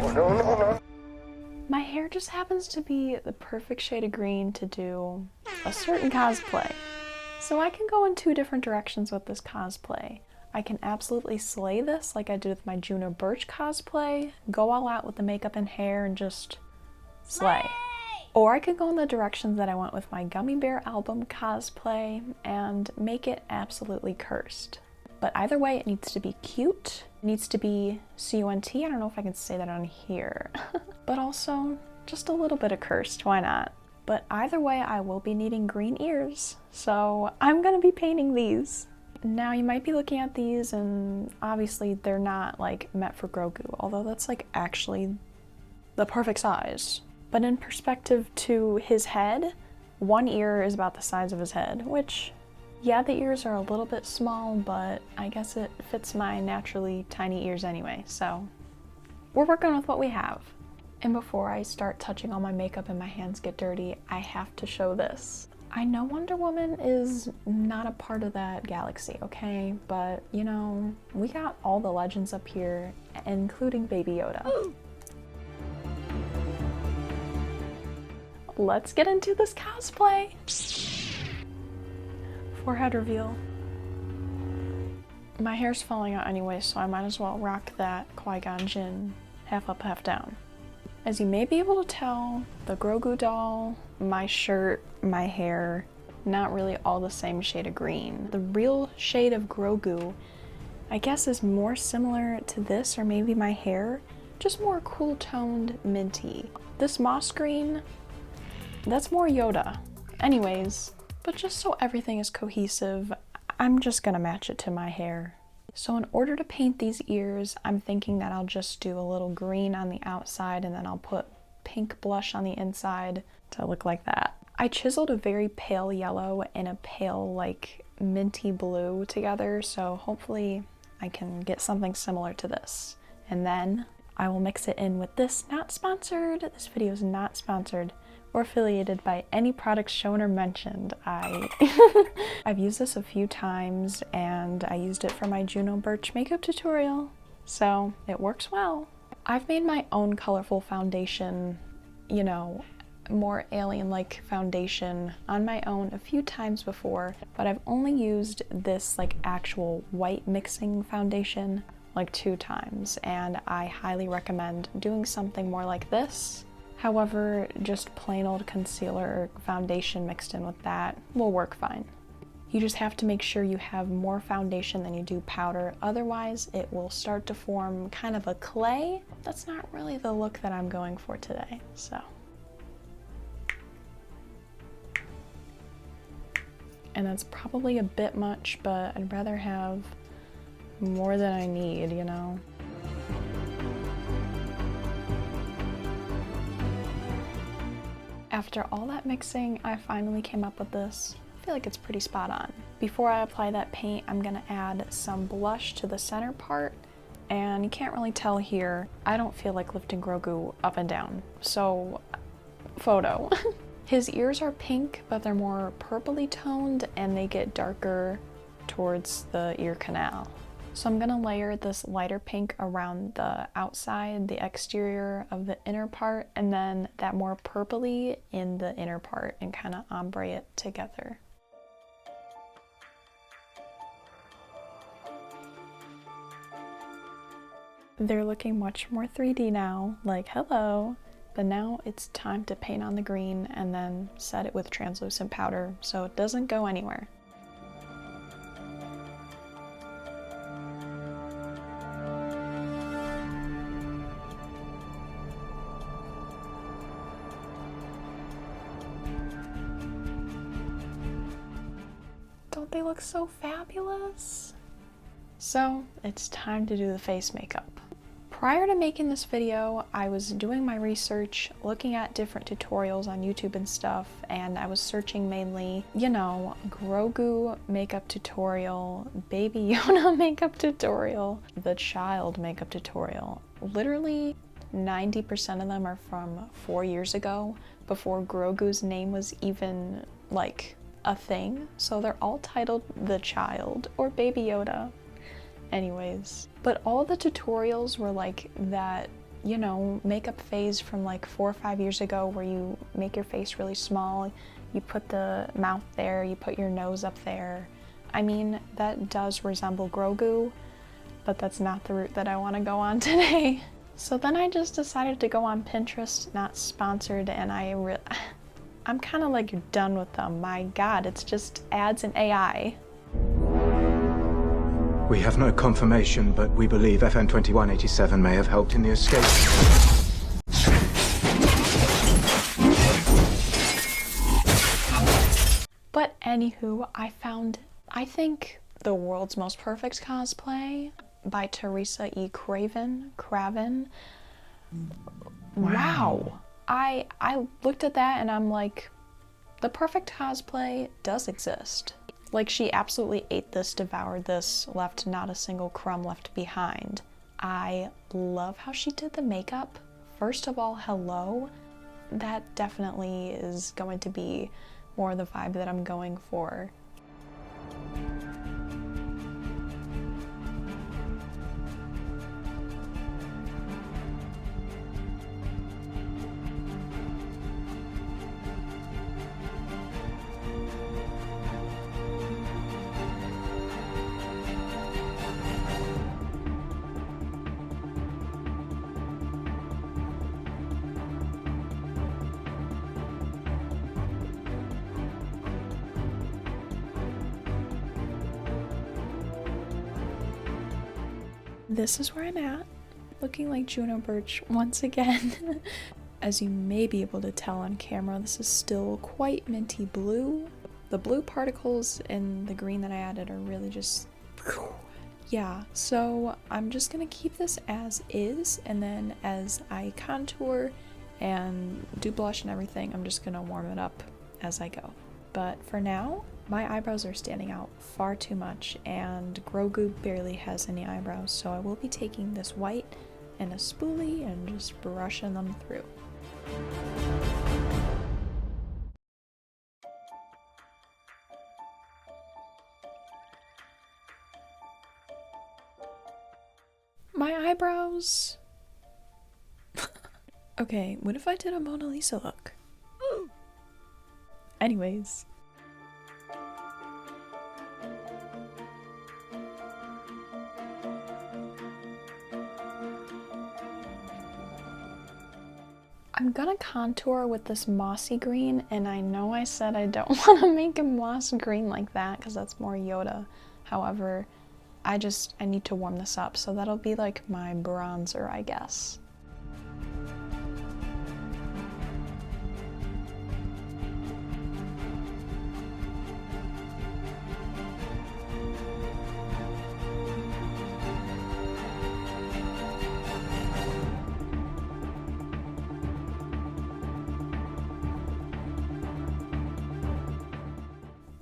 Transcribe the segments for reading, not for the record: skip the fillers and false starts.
no. My hair just happens to be the perfect shade of green to do a certain cosplay. So I can go in two different directions with this cosplay. I can absolutely slay this like I did with my Juno Birch cosplay, go all out with the makeup and hair and just slay. Or I could go in the directions that I went with my Gummy Bear album cosplay and make it absolutely cursed. But either way, it needs to be cute. It needs to be C-U-N-T. I don't know if I can say that on here. But also, just a little bit of cursed. Why not? But either way, I will be needing green ears. So I'm gonna be painting these. Now, you might be looking at these and obviously they're not like meant for Grogu, although that's like actually the perfect size. But in perspective to his head, one ear is about the size of his head, which, yeah, the ears are a little bit small, but I guess it fits my naturally tiny ears anyway, so we're working with what we have. And before I start touching all my makeup and my hands get dirty, I have to show this. I know Wonder Woman is not a part of that galaxy, okay? But, you know, we got all the legends up here, including Baby Yoda. Ooh. Let's get into this cosplay. Forehead reveal. My hair's falling out anyway, so I might as well rock that Qui-Gon Jinn half up, half down. As you may be able to tell, the Grogu doll, my shirt, my hair, not really all the same shade of green. The real shade of Grogu, I guess, is more similar to this or maybe my hair, just more cool toned minty. This moss green, that's more Yoda. Anyways, but just so everything is cohesive, I'm just gonna match it to my hair. So in order to paint these ears, I'm thinking that I'll just do a little green on the outside and then I'll put pink blush on the inside to look like that. I chiseled a very pale yellow and a pale like minty blue together, so hopefully I can get something similar to this. And then I will mix it in with this, not sponsored, this video is not sponsored or affiliated by any products shown or mentioned. I've used this a few times and I used it for my Juno Birch makeup tutorial, so it works well. I've made my own colorful foundation, you know, more alien-like foundation on my own a few times before, but I've only used this like actual white mixing foundation like 2 times, and I highly recommend doing something more like this. However, just plain old concealer foundation mixed in with that will work fine. You just have to make sure you have more foundation than you do powder, otherwise it will start to form kind of a clay. That's not really the look that I'm going for today, so. And that's probably a bit much, but I'd rather have more than I need, you know? After all that mixing, I finally came up with this. I feel like it's pretty spot on. Before I apply that paint, I'm gonna add some blush to the center part, and you can't really tell here, I don't feel like lifting Grogu up and down, so photo. His ears are pink, but they're more purpley toned, and they get darker towards the ear canal. So I'm gonna layer this lighter pink around the outside, the exterior of the inner part, and then that more purpley in the inner part and kind of ombre it together. They're looking much more 3D now, like hello. But now it's time to paint on the green and then set it with translucent powder so it doesn't go anywhere. Don't they look so fabulous? So it's time to do the face makeup. Prior to making this video, I was doing my research, looking at different tutorials on YouTube and stuff, and I was searching mainly, you know, Grogu makeup tutorial, Baby Yoda makeup tutorial, the child makeup tutorial. Literally 90% of them are from 4 years ago, before Grogu's name was even like a thing. So they're all titled The Child or Baby Yoda. Anyways, but all the tutorials were like that you know, makeup phase from like 4 or 5 years ago where you make your face really small, you put the mouth there, you put your nose up there. I mean, that does resemble Grogu, but that's not the route that I want to go on today. So then I just decided to go on Pinterest, not sponsored, and I'm kind of like done with them. My God, it's just ads and AI. We have no confirmation, but we believe FN 2187 may have helped in the escape. But anywho, I found, I think, the world's most perfect cosplay by Teresa E. Craven. Wow. I looked at that and I'm like, the perfect cosplay does exist. Like, she absolutely ate this, devoured this, left not a single crumb left behind. I love how she did the makeup. First of all, hello. That definitely is going to be more the vibe that I'm going for. This is where I'm at, looking like Juno Birch once again. As you may be able to tell on camera, this is still quite minty blue. The blue particles in the green that I added are really just, yeah. So I'm just gonna keep this as is, and then as I contour and do blush and everything, I'm just gonna warm it up as I go. But for now, my eyebrows are standing out far too much, and Grogu barely has any eyebrows, so I will be taking this white and a spoolie and just brushing them through. My eyebrows... Okay, what if I did a Mona Lisa look? Anyways. I'm gonna contour with this mossy green, and I know I said I don't want to make a moss green like that because that's more Yoda. However, I need to warm this up, so that'll be like my bronzer, I guess.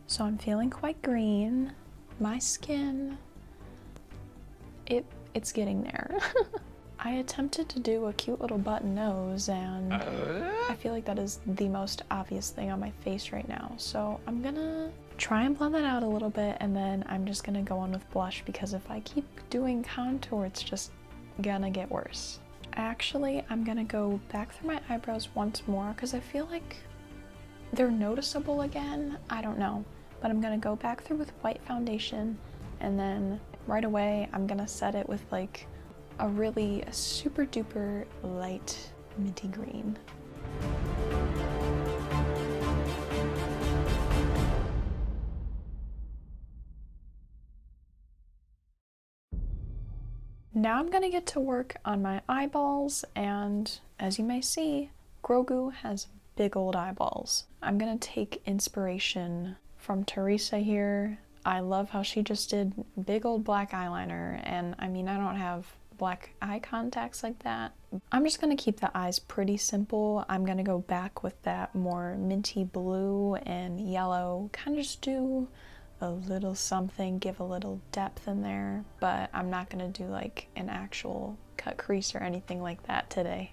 So I'm feeling quite green. My skin, it's getting there. I attempted to do a cute little button nose, and I feel like that is the most obvious thing on my face right now. So I'm gonna try and blend that out a little bit, and then I'm just gonna go on with blush, because if I keep doing contour, it's just gonna get worse. Actually, I'm gonna go back through my eyebrows once more because I feel like they're noticeable again. I don't know. But I'm gonna go back through with white foundation, and then right away I'm gonna set it with like a really super duper light minty green. Now I'm gonna get to work on my eyeballs, and as you may see, Grogu has big old eyeballs. I'm gonna take inspiration from Teresa here. I love how she just did big old black eyeliner, and I mean, I don't have black eye contacts like that. I'm just gonna keep the eyes pretty simple. I'm gonna go back with that more minty blue and yellow, kind of just do a little something, give a little depth in there, but I'm not gonna do like an actual cut crease or anything like that today.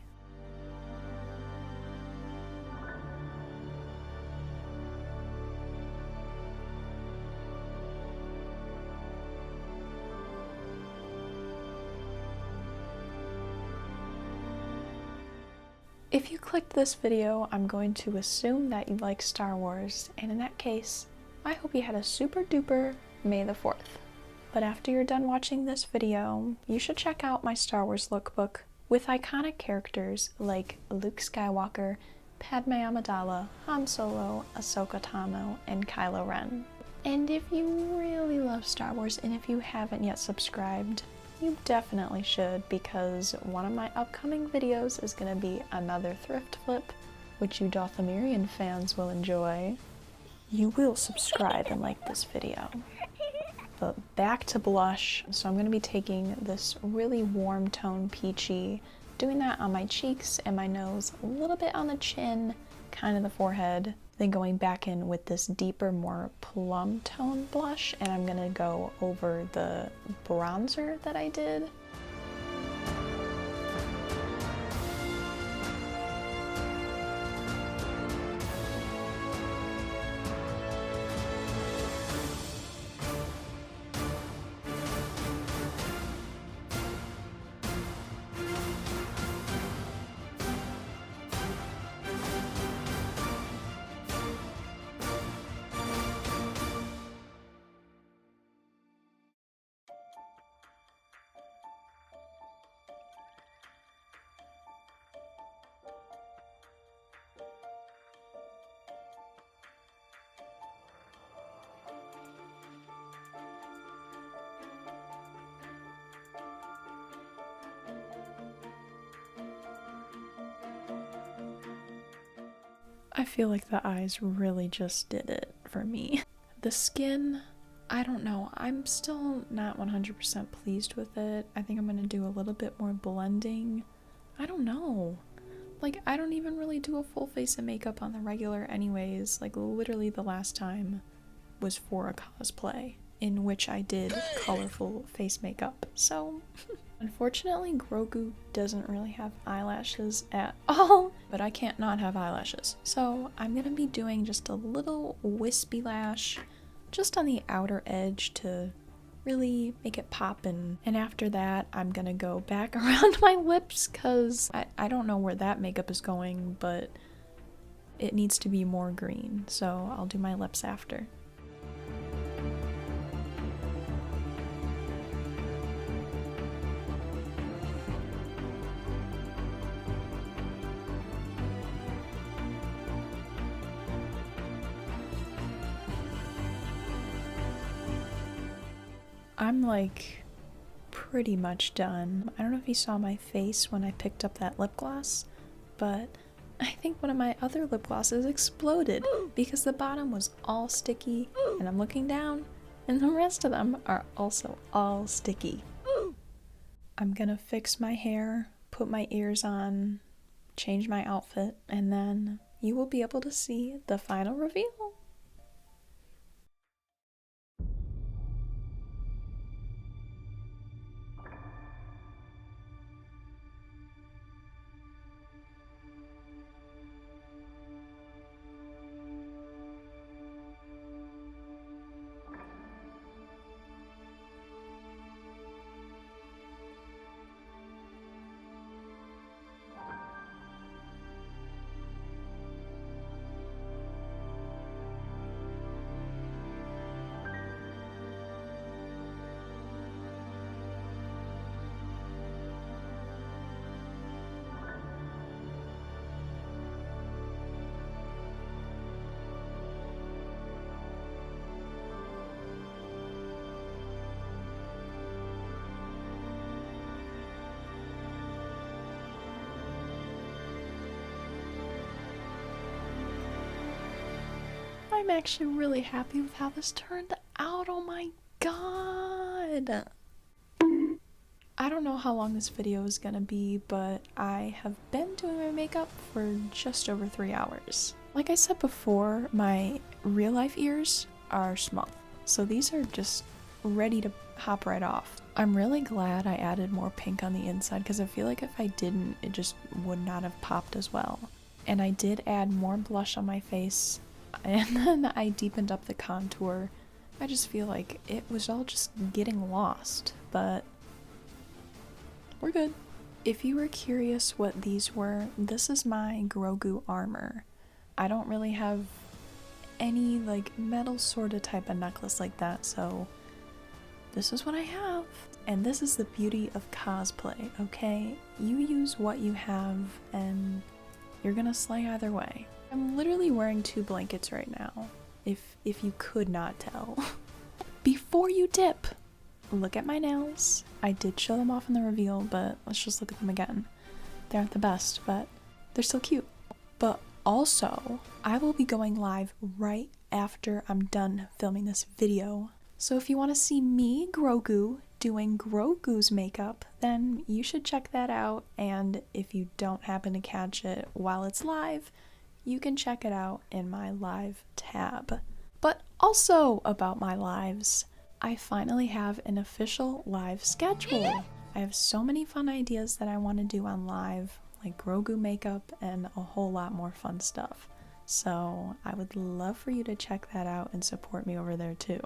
If you clicked this video, I'm going to assume that you like Star Wars, and in that case, I hope you had a super duper May the 4th. But after you're done watching this video, you should check out my Star Wars lookbook with iconic characters like Luke Skywalker, Padme Amidala, Han Solo, Ahsoka Tano, and Kylo Ren. And if you really love Star Wars, and if you haven't yet subscribed, you definitely should, because one of my upcoming videos is going to be another thrift flip, which you Dothamirian fans will enjoy. You will subscribe and like this video. But back to blush. So I'm going to be taking this really warm tone peachy, doing that on my cheeks and my nose, a little bit on the chin, kind of the forehead, then going back in with this deeper, more plum tone blush, and I'm going to go over the bronzer that I did. I feel like the eyes really just did it for me. The skin, I don't know. I'm still not 100% pleased with it. I think I'm going to do a little bit more blending. I don't know. Like, I don't even really do a full face of makeup on the regular anyways. Like, literally the last time was for a cosplay in which I did colorful face makeup. So, unfortunately, Grogu doesn't really have eyelashes at all, but I can't not have eyelashes. So I'm gonna be doing just a little wispy lash just on the outer edge to really make it pop, and after that I'm gonna go back around my lips because I don't know where that makeup is going, but it needs to be more green, so I'll do my lips after. I'm like pretty much done. I don't know if you saw my face when I picked up that lip gloss, but I think one of my other lip glosses exploded because the bottom was all sticky, and I'm looking down and the rest of them are also all sticky. I'm gonna fix my hair, put my ears on, change my outfit, and then you will be able to see the final reveal. I'm actually really happy with how this turned out. Oh my god! I don't know how long this video is gonna be, but I have been doing my makeup for just over 3 hours. Like I said before, my real life ears are small, so these are just ready to hop right off. I'm really glad I added more pink on the inside because I feel like if I didn't, it just would not have popped as well. And I did add more blush on my face, and then I deepened up the contour. I just feel like it was all just getting lost, but we're good. If you were curious what these were, this is my Grogu armor. I don't really have any like metal sort of type of necklace like that, so this is what I have. And this is the beauty of cosplay, okay? You use what you have and you're gonna slay either way. I'm literally wearing 2 blankets right now, if you could not tell. Before you dip, look at my nails. I did show them off in the reveal, but let's just look at them again. They aren't the best, but they're still cute. But also, I will be going live right after I'm done filming this video. So if you want to see me, Grogu, doing Grogu's makeup, then you should check that out. And if you don't happen to catch it while it's live, you can check it out in my live tab. But also about my lives, I finally have an official live schedule. I have so many fun ideas that I want to do on live, like Grogu makeup and a whole lot more fun stuff. So I would love for you to check that out and support me over there too.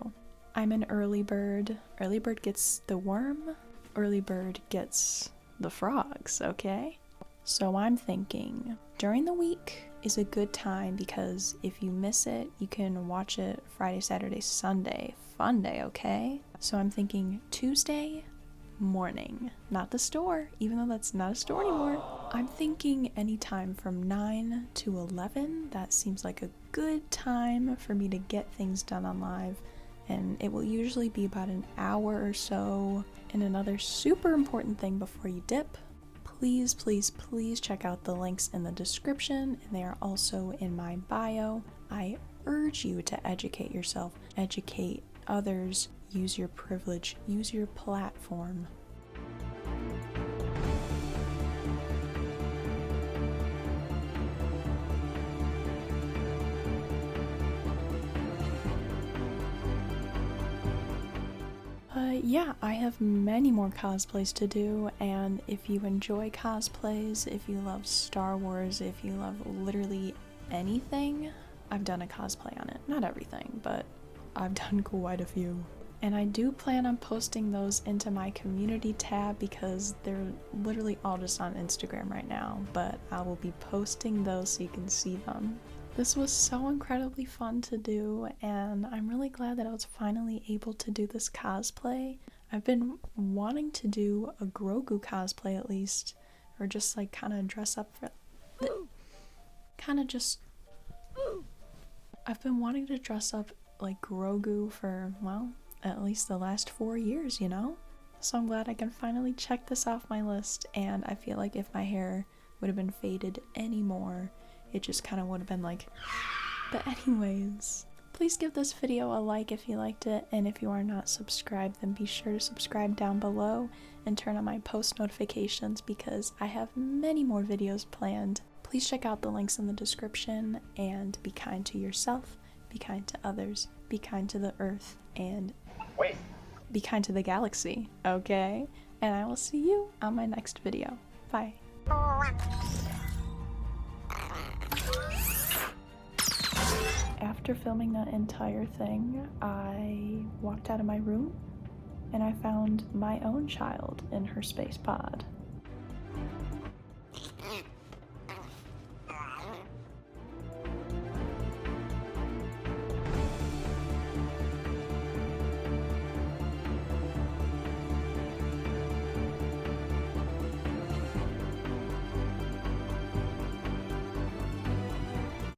I'm an early bird. Early bird gets the worm, early bird gets the frogs, okay? So I'm thinking during the week is a good time because if you miss it, you can watch it Friday, Saturday, Sunday. Fun day, okay? So I'm thinking Tuesday morning, not the store, even though that's not a store anymore. I'm thinking anytime from 9 to 11. That seems like a good time for me to get things done on live. And it will usually be about an hour or so. And another super important thing before you dip, please, please, please check out the links in the description, and they are also in my bio. I urge you to educate yourself, educate others, use your privilege, use your platform. Yeah, I have many more cosplays to do, and if you enjoy cosplays, if you love Star Wars, if you love literally anything, I've done a cosplay on it. Not everything, but I've done quite a few. And I do plan on posting those into my community tab because they're literally all just on Instagram right now, but I will be posting those so you can see them. This was so incredibly fun to do, and I'm really glad that I was finally able to do this cosplay. I've been wanting to do a Grogu cosplay at least, or just like kind of dress up for I've been wanting to dress up like Grogu for, well, at least the last 4 years, you know? So I'm glad I can finally check this off my list, and I feel like if my hair would have been faded anymore, it just kind of would have been like. But anyways, please give this video a like if you liked it, and if you are not subscribed, then be sure to subscribe down below and turn on my post notifications because I have many more videos planned. Please check out the links in the description, and be kind to yourself, be kind to others, be kind to the earth, and be kind to the galaxy, okay? And I will see you on my next video. Bye. After filming that entire thing, I walked out of my room and I found my own child in her space pod.